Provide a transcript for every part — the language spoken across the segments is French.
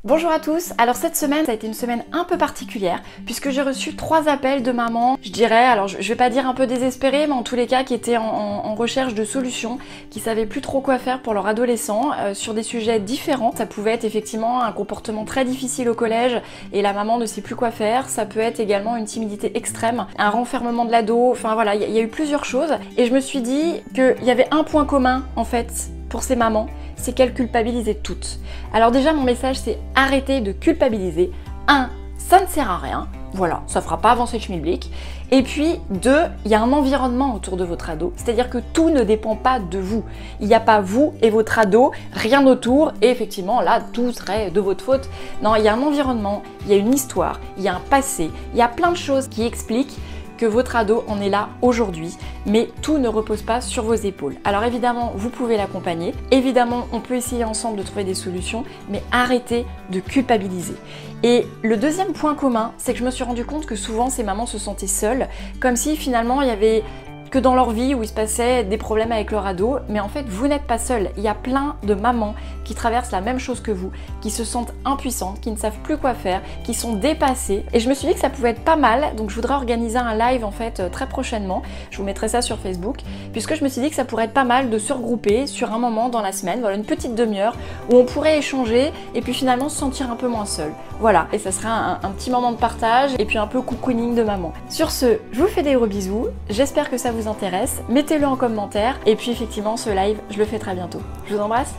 Bonjour à tous, alors cette semaine ça a été une semaine un peu particulière puisque j'ai reçu 3 appels de mamans, je dirais, alors je vais pas dire un peu désespérées, mais en tous les cas qui étaient en recherche de solutions, qui savaient plus trop quoi faire pour leur adolescent sur des sujets différents. Ça pouvait être effectivement un comportement très difficile au collège et la maman ne sait plus quoi faire, ça peut être également une timidité extrême, un renfermement de l'ado, enfin voilà, il y a eu plusieurs choses et je me suis dit qu'il y avait un point commun en fait pour ces mamans, c'est qu'elles culpabilisaient toutes. Alors déjà mon message c'est arrêtez de culpabiliser. 1, ça ne sert à rien, voilà, ça fera pas avancer le schmilblick. Et puis 2, il y a un environnement autour de votre ado, c'est-à-dire que tout ne dépend pas de vous. Il n'y a pas vous et votre ado, rien autour, et effectivement là tout serait de votre faute. Non, il y a un environnement, il y a une histoire, il y a un passé, il y a plein de choses qui expliquent que votre ado en est là aujourd'hui, mais tout ne repose pas sur vos épaules. Alors évidemment, vous pouvez l'accompagner, évidemment, on peut essayer ensemble de trouver des solutions, mais arrêtez de culpabiliser. Et le deuxième point commun, c'est que je me suis rendu compte que souvent ces mamans se sentaient seules, comme si finalement il y avait que dans leur vie où il se passait des problèmes avec leur ado, mais en fait vous n'êtes pas seul. Il y a plein de mamans qui traversent la même chose que vous, qui se sentent impuissantes, qui ne savent plus quoi faire, qui sont dépassées. Et je me suis dit que ça pouvait être pas mal, donc je voudrais organiser un live en fait très prochainement. Je vous mettrai ça sur Facebook, puisque je me suis dit que ça pourrait être pas mal de se regrouper sur un moment dans la semaine, voilà, une petite demi-heure où on pourrait échanger et puis finalement se sentir un peu moins seul. Voilà, et ça serait un petit moment de partage et puis un peu cocooning de maman. Sur ce, je vous fais des gros bisous, j'espère que ça vous intéresse, mettez-le en commentaire et puis effectivement ce live, je le fais très bientôt. Je vous embrasse,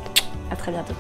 à très bientôt.